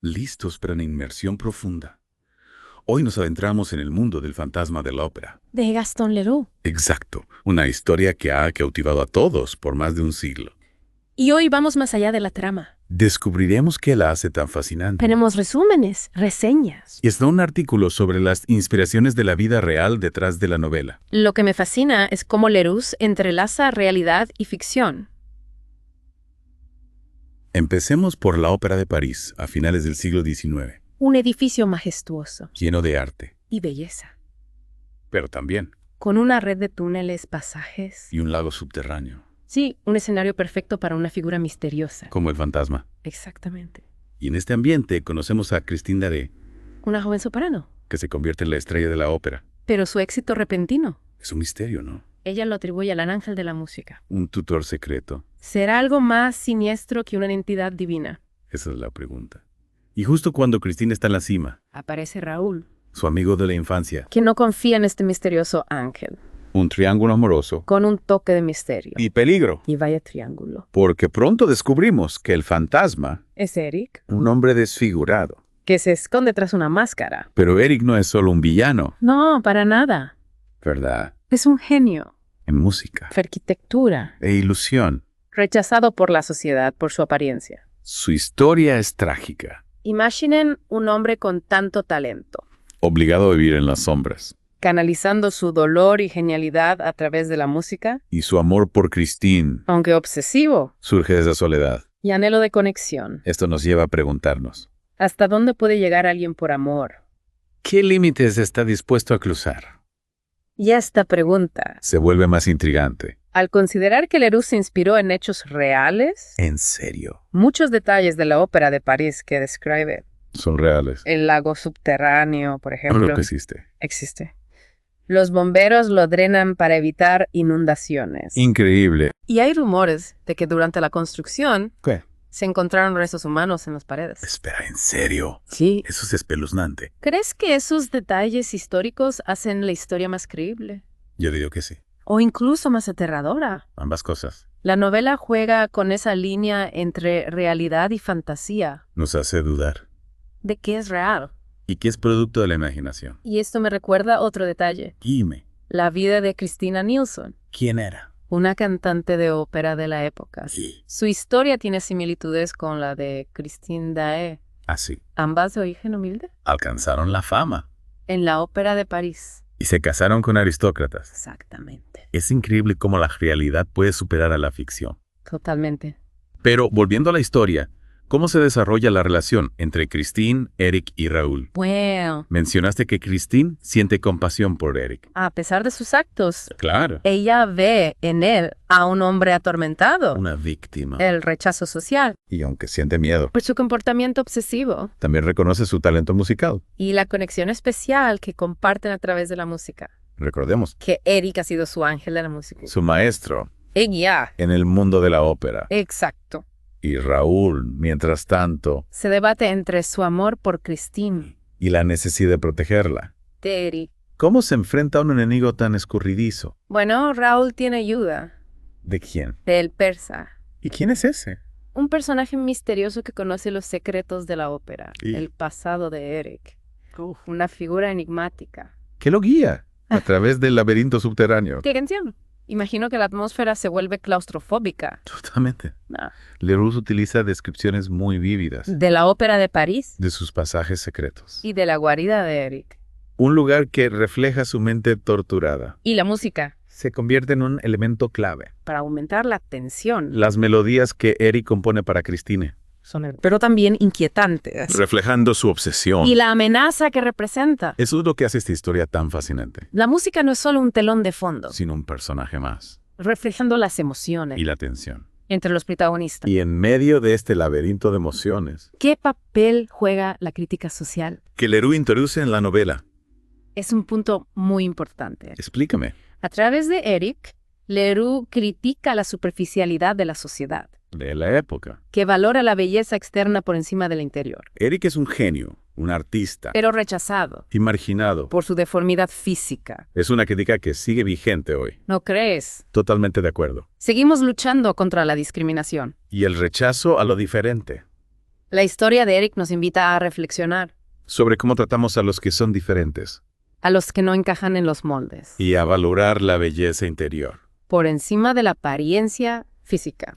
listos para una inmersión profunda. Hoy nos adentramos en el mundo del fantasma de la ópera. De Gaston Leroux. Exacto, una historia que ha cautivado a todos por más de un siglo. Y hoy vamos más allá de la trama. Descubriremos qué la hace tan fascinante. Tenemos resúmenes, reseñas. Y está un artículo sobre las inspiraciones de la vida real detrás de la novela. Lo que me fascina es cómo Leroux entrelaza realidad y ficción. Empecemos por la Ópera de París, a finales del siglo XIX. Un edificio majestuoso Lleno de arte, y belleza, pero también, con una red de túneles, pasajes. y un lago subterráneo, Sí, un escenario perfecto para una figura misteriosa. como el fantasma. Exactamente. Y en este ambiente conocemos a Christine Daae, Una joven soprano. que se convierte en la estrella de la ópera. Pero su éxito repentino. Es un misterio, ¿no? Ella lo atribuye al ángel de la música. Un tutor secreto. ¿Será algo más siniestro que una entidad divina? Esa es la pregunta. Y justo cuando Christine está en la cima, Aparece Raúl, su amigo de la infancia, que no confía en este misterioso ángel, un triángulo amoroso con un toque de misterio. y peligro. Y vaya triángulo. Porque pronto descubrimos que el fantasma, Es Eric, un hombre desfigurado. que se esconde tras una máscara. Pero Eric no es solo un villano, No, para nada. ¿verdad? Es un genio. En música Arquitectura. e ilusión. Rechazado por la sociedad por su apariencia. Su historia es trágica. Imaginen un hombre con tanto talento, Obligado a vivir en las sombras. canalizando su dolor y genialidad a través de la música, Y su amor por Christine aunque obsesivo, surge de esa soledad. y anhelo de conexión. Esto nos lleva a preguntarnos, ¿Hasta dónde puede llegar alguien por amor? ¿qué límites está dispuesto a cruzar? Y esta pregunta, Se vuelve más intrigante. al considerar que Leroux se inspiró en hechos reales, ¿En serio? muchos detalles de la ópera de París que describe, Son reales. el lago subterráneo, por No ejemplo, lo que existe. existe. Los bomberos lo drenan para evitar inundaciones. Increíble. Y hay rumores de que durante la construcción ¿Qué? se encontraron restos humanos en las paredes. Espera, ¿en serio? Sí. Eso es espeluznante. ¿Crees que esos detalles históricos hacen la historia más creíble? Yo digo que sí. O incluso más aterradora. Ambas cosas. La novela juega con esa línea entre realidad y fantasía. Nos hace dudar. ¿De qué es real? ¿Y qué es producto de la imaginación? Y esto me recuerda otro detalle. Dime, La vida de Christina Nilsson, ¿quién era? una cantante de ópera de la época. Sí. Su historia tiene similitudes con la de Christine Daae, Así. ambas de origen humilde, Alcanzaron la fama. en la ópera de París. Y se casaron con aristócratas. Exactamente. Es increíble cómo la realidad puede superar a la ficción. Totalmente. Pero, volviendo a la historia, ¿cómo se desarrolla la relación entre Christine, Eric y Raúl? Bueno, Mencionaste que Christine siente compasión por Eric. a pesar de sus actos, Claro. ella ve en él a un hombre atormentado. Una víctima. El rechazo social, Y aunque siente miedo, por su comportamiento obsesivo también reconoce su talento musical. y la conexión especial que comparten a través de la música. Recordemos, Que Eric ha sido su ángel de la música. su maestro Ella. en el mundo de la ópera. Exacto. Y Raúl, mientras tanto, Se debate entre su amor por Christine, y la necesidad de protegerla. de Eric. ¿Cómo se enfrenta a un enemigo tan escurridizo? Bueno, Raúl tiene ayuda ¿De quién? del persa. ¿Y quién es ese? Un personaje misterioso que conoce los secretos de la ópera, Y- el pasado de Eric. Una figura enigmática. ¿Qué lo guía? A través del laberinto subterráneo. ¿Qué canción? Imagino que la atmósfera se vuelve claustrofóbica. Totalmente. No. Leroux utiliza descripciones muy vívidas De la ópera de París de sus pasajes secretos. y de la guarida de Eric. Un lugar que refleja su mente torturada. Y la música, Se convierte en un elemento clave. para aumentar la tensión. Las melodías que Eric compone para Christine, Pero también inquietantes. reflejando su obsesión. Y la amenaza que representa. Eso es lo que hace esta historia tan fascinante, La música no es solo un telón de fondo, sino un personaje más. reflejando las emociones Y la tensión. entre los protagonistas. Y en medio de este laberinto de emociones, ¿Qué papel juega la crítica social? que Leroux introduce en la novela. Es un punto muy importante. Explícame. A través de Eric, Leroux critica la superficialidad de la sociedad, De la época. que valora la belleza externa por encima del interior, Eric es un genio, un artista, pero rechazado y marginado. por su deformidad física. Es una crítica que sigue vigente hoy. ¿No crees? Totalmente de acuerdo. Seguimos luchando contra la discriminación. Y el rechazo a lo diferente. La historia de Eric nos invita a reflexionar, Sobre cómo tratamos a los que son diferentes a los que no encajan en los moldes, y a valorar la belleza interior. por encima de la apariencia física.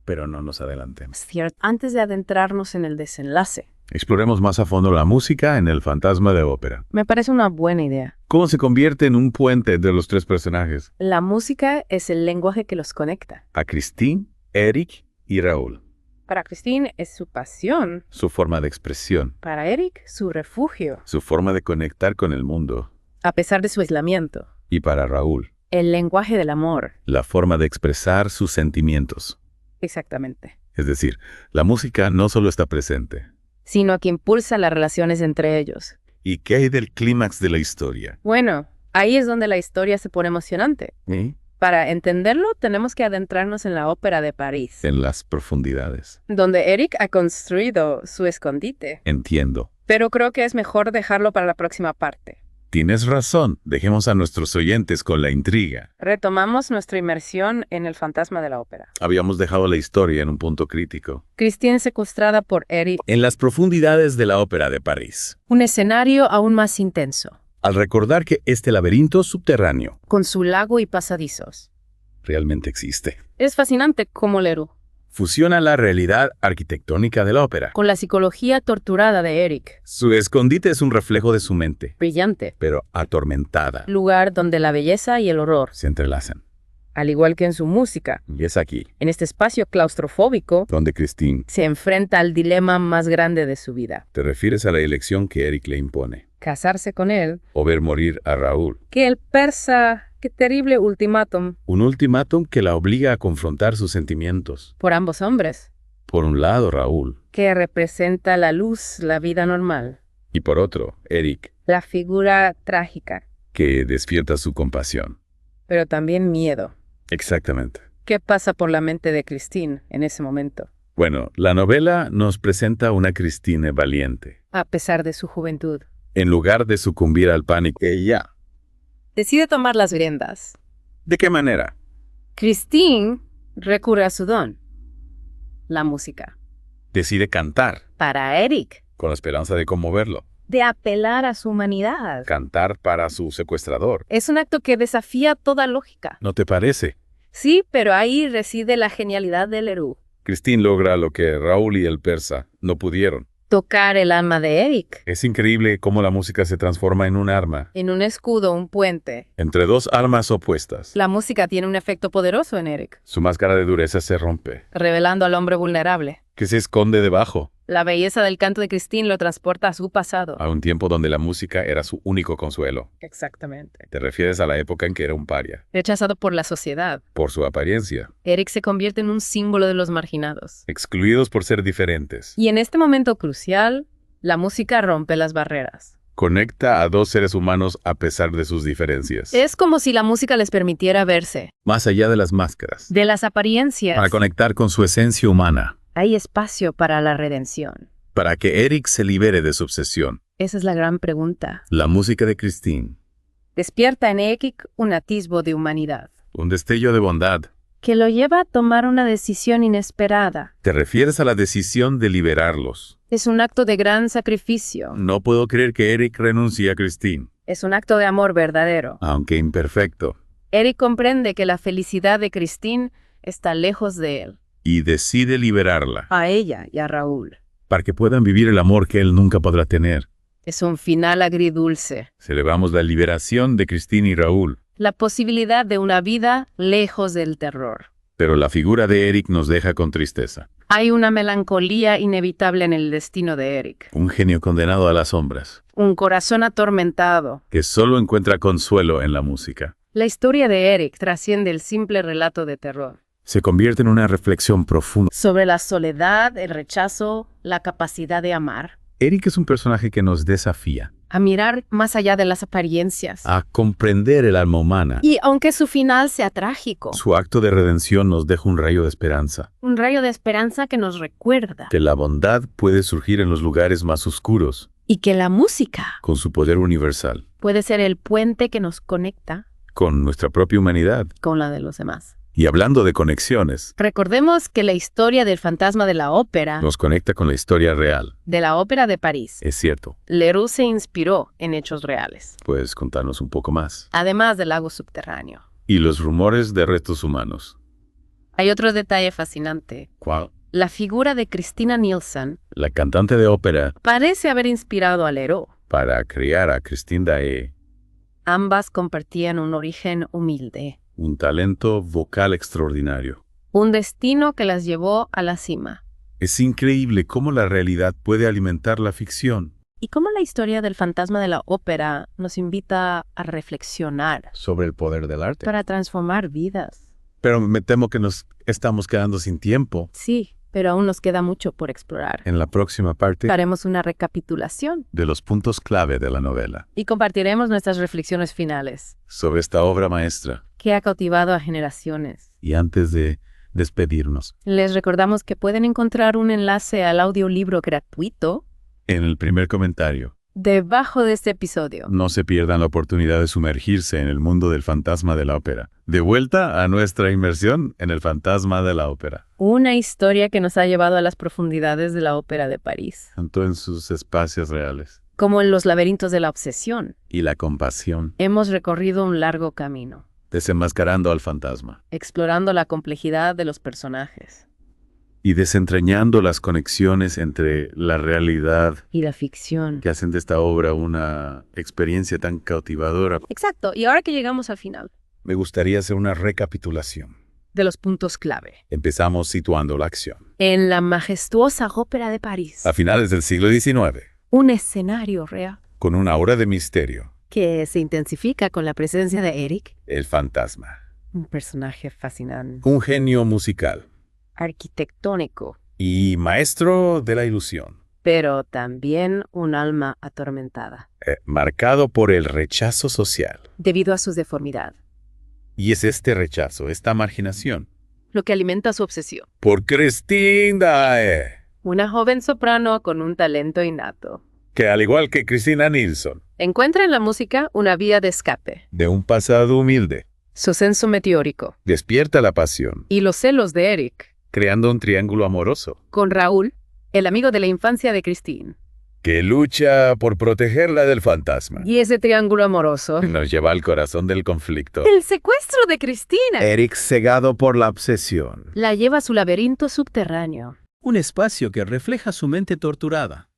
Pero no nos adelantemos. Cierto. Antes de adentrarnos en el desenlace, Exploremos más a fondo la música en El fantasma de ópera. me parece una buena idea. ¿Cómo se convierte en un puente de los tres personajes? La música es el lenguaje que los conecta. A Christine, Eric y Raúl. Para Christine es su pasión. Su forma de expresión, Para Eric, su refugio, su forma de conectar con el mundo. a pesar de su aislamiento. Y para Raúl, El lenguaje del amor. la forma de expresar sus sentimientos. Exactamente. Es decir, la música no solo está presente. Sino que impulsa las relaciones entre ellos. ¿Y qué hay del clímax de la historia? Bueno, ahí es donde la historia se pone emocionante. ¿Eh? Para entenderlo, tenemos que adentrarnos en la Ópera de París, En las profundidades. donde Eric ha construido su escondite. Entiendo. Pero creo que es mejor dejarlo para la próxima parte. Tienes razón. Dejemos a nuestros oyentes con la intriga. Retomamos nuestra inmersión en el fantasma de la ópera. Habíamos dejado la historia en un punto crítico. Christine secuestrada por Eric. En las profundidades de la ópera de París. Un escenario aún más intenso, Al recordar que este laberinto subterráneo con su lago y pasadizos. realmente existe. Es fascinante cómo Leroux, Fusiona la realidad arquitectónica de la ópera. con la psicología torturada de Eric. Su escondite es un reflejo de su mente, Brillante. pero atormentada. Lugar donde la belleza y el horror, Se entrelazan. al igual que en su música, Y es aquí en este espacio claustrofóbico, donde Christine, se enfrenta al dilema más grande de su vida. te refieres a la elección que Eric le impone. Casarse con él. O ver morir a Raúl. Que el persa, qué terrible ultimátum Un ultimátum que la obliga a confrontar sus sentimientos. por ambos hombres, Por un lado, Raúl. que representa la luz, la vida normal. Y por otro, Eric, La figura trágica, que despierta su compasión. pero también miedo. Exactamente. ¿Qué pasa por la mente de Christine en ese momento, Bueno, la novela nos presenta una Christine valiente. a pesar de su juventud? En lugar de sucumbir al pánico, ella. Decide tomar las riendas. ¿De qué manera? Christine recurre a su don, la música. Decide cantar, Para Eric, con la esperanza de conmoverlo. de apelar a su humanidad. Cantar para su secuestrador. Es un acto que desafía toda lógica. ¿No te parece? Sí, pero ahí reside la genialidad de Leroux. Christine logra lo que Raúl y el persa no pudieron. Tocar el alma de Eric. Es increíble cómo la música se transforma en un arma, En un escudo, un puente. entre dos armas opuestas. La música tiene un efecto poderoso en Eric, Su máscara de dureza se rompe. revelando al hombre vulnerable. ¿Qué se esconde debajo? La belleza del canto de Christine lo transporta a su pasado. A un tiempo donde la música era su único consuelo. Exactamente. Te refieres a la época en que era un paria. Rechazado por la sociedad, Por su apariencia. Eric se convierte en un símbolo de los marginados. Excluidos por ser diferentes. Y en este momento crucial, la música rompe las barreras. Conecta a dos seres humanos a pesar de sus diferencias. Es como si la música les permitiera verse, Más allá de las máscaras. de las apariencias. Para conectar con su esencia humana. Hay espacio para la redención. Para que Eric se libere de su obsesión. Esa es la gran pregunta. La música de Christine. Despierta en Eric un atisbo de humanidad, Un destello de bondad. que lo lleva a tomar una decisión inesperada. Te refieres a la decisión de liberarlos. Es un acto de gran sacrificio. No puedo creer que Eric renuncie a Christine, Es un acto de amor verdadero. aunque imperfecto, Eric comprende que la felicidad de Christine está lejos de él, y decide liberarla, a ella y a Raúl. para que puedan vivir el amor que él nunca podrá tener. Es un final agridulce. Celebramos la liberación de Christine y Raúl, La posibilidad de una vida lejos del terror. pero la figura de Eric nos deja con tristeza. Hay una melancolía inevitable en el destino de Eric. Un genio condenado a las sombras, Un corazón atormentado. que solo encuentra consuelo en la música. La historia de Eric trasciende el simple relato de terror. Se convierte en una reflexión profunda. Sobre la soledad, el rechazo, la capacidad de amar. Eric es un personaje que nos desafía A mirar más allá de las apariencias. a comprender el alma humana. Y aunque su final sea trágico, Su acto de redención nos deja un rayo de esperanza, un rayo de esperanza que nos recuerda. que la bondad puede surgir en los lugares más oscuros, Y que la música con su poder universal, puede ser el puente que nos conecta con nuestra propia humanidad. con la de los demás. Y hablando de conexiones, Recordemos que la historia del fantasma de la ópera, nos conecta con la historia real. de la ópera de París, Es cierto. Leroux se inspiró en hechos reales, Puedes contarnos un poco más. además del lago subterráneo. Y los rumores de restos humanos. Hay otro detalle fascinante. ¿Cuál? La figura de Christina Nilsson La cantante de ópera parece haber inspirado a Leroux. para criar a Christine Daae, Ambas compartían un origen humilde, un talento vocal extraordinario. un destino que las llevó a la cima. Es increíble cómo la realidad puede alimentar la ficción. Y cómo la historia del fantasma de la ópera nos invita a reflexionar Sobre el poder del arte. para transformar vidas. Pero me temo que nos estamos quedando sin tiempo. Sí, pero aún nos queda mucho por explorar. En la próxima parte Haremos una recapitulación de los puntos clave de la novela, y compartiremos nuestras reflexiones finales, sobre esta obra maestra. que ha cautivado a generaciones. Y antes de despedirnos, Les recordamos que pueden encontrar un enlace al audiolibro gratuito en el primer comentario, debajo de este episodio. no se pierdan la oportunidad de sumergirse en el mundo del fantasma de la ópera. De vuelta a nuestra inmersión en el fantasma de la ópera, Una historia que nos ha llevado a las profundidades de la ópera de París, tanto en sus espacios reales como en los laberintos de la obsesión. y la compasión, Hemos recorrido un largo camino, desenmascarando al fantasma explorando la complejidad de los personajes y desentrañando las conexiones entre la realidad y la ficción. que hacen de esta obra una experiencia tan cautivadora. Exacto, y ahora que llegamos al final Me gustaría hacer una recapitulación. de los puntos clave. Empezamos situando la acción. En la majestuosa ópera de París, A finales del siglo XIX, un escenario real con una aura de misterio, que se intensifica con la presencia de Eric, el fantasma. un personaje fascinante, Un genio musical arquitectónico, y maestro de la ilusión, pero también un alma atormentada, marcado por el rechazo social. debido a su deformidad, Y es este rechazo, esta marginación, lo que alimenta su obsesión. por Christine Daae, Una joven soprano con un talento innato. que al igual que Christina Nilsson, Encuentra en la música una vía de escape, de un pasado humilde, su senso meteórico despierta la pasión, y los celos de Eric creando un triángulo amoroso, con Raúl, el amigo de la infancia de Christine. que lucha por protegerla del fantasma. Y ese triángulo amoroso, Nos lleva al corazón del conflicto. el secuestro de Cristina, Eric, cegado por la obsesión. la lleva a su laberinto subterráneo, Un espacio que refleja su mente torturada.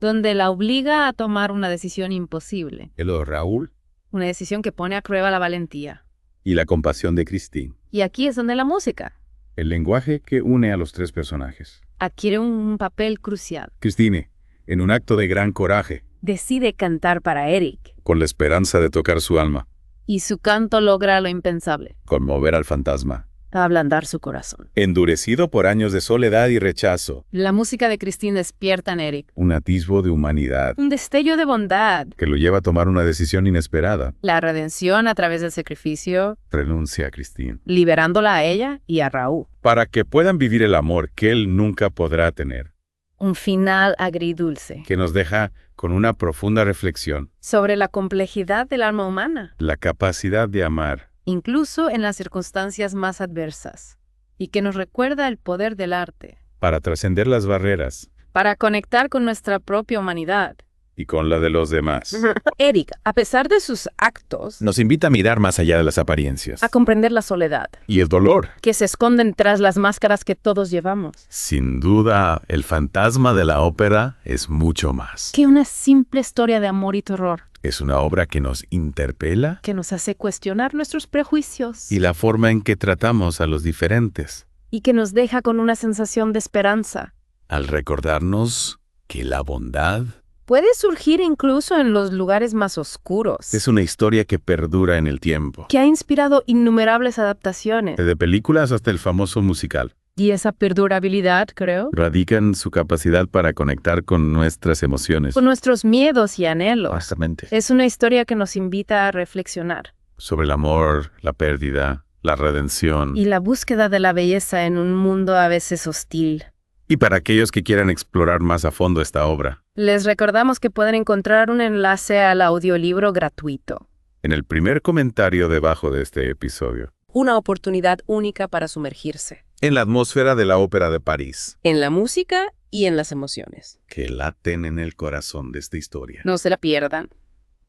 donde la obliga a tomar una decisión imposible, El de Raúl una decisión que pone a prueba la valentía. y la compasión de Christine. Y aquí es donde la música El lenguaje que une a los tres personajes. adquiere un papel crucial. Christine, en un acto de gran coraje, Decide cantar para Eric, con la esperanza de tocar su alma, y su canto logra lo impensable, conmover al fantasma. ablandar su corazón. Endurecido por años de soledad y rechazo, La música de Christine despierta en Eric un atisbo de humanidad un destello de bondad, que lo lleva a tomar una decisión inesperada. la redención a través del sacrificio, Renuncia a Christine, liberándola a ella y a Raúl. para que puedan vivir el amor que él nunca podrá tener, Un final agridulce que nos deja con una profunda reflexión. sobre la complejidad del alma humana, La capacidad de amar, incluso en las circunstancias más adversas, y que nos recuerda el poder del arte para trascender las barreras para conectar con nuestra propia humanidad. y con la de los demás. Eric, a pesar de sus actos, Nos invita a mirar más allá de las apariencias a comprender la soledad y el dolor. que se esconden tras las máscaras que todos llevamos, Sin duda, el fantasma de la ópera es mucho más. que una simple historia de amor y terror Es una obra que nos interpela que nos hace cuestionar nuestros prejuicios y la forma en que tratamos a los diferentes, y que nos deja con una sensación de esperanza. al recordarnos que la bondad Puede surgir incluso en los lugares más oscuros, es una historia que perdura en el tiempo. que ha inspirado innumerables adaptaciones. Desde películas hasta el famoso musical, Y esa perdurabilidad, creo, radica en su capacidad para conectar con nuestras emociones. con nuestros miedos y anhelos. Exactamente. Es una historia que nos invita a reflexionar. Sobre el amor, la pérdida, la redención. Y la búsqueda de la belleza en un mundo a veces hostil. Y para aquellos que quieran explorar más a fondo esta obra, Les recordamos que pueden encontrar un enlace al audiolibro gratuito. en el primer comentario debajo de este episodio. una oportunidad única para sumergirse En la atmósfera de la Ópera de París, en la música y en las emociones. que laten en el corazón de esta historia. No se la pierdan.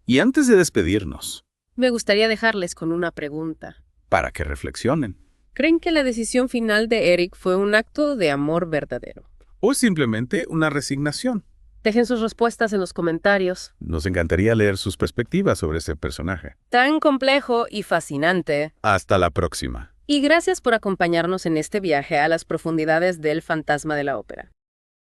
Y antes de despedirnos, Me gustaría dejarles con una pregunta. para que reflexionen, ¿Creen que la decisión final de Eric fue un acto de amor verdadero? o simplemente una resignación. Dejen sus respuestas en los comentarios. Nos encantaría leer sus perspectivas sobre este personaje. Tan complejo y fascinante. Hasta la próxima. Y gracias por acompañarnos en este viaje a las profundidades del fantasma de la ópera.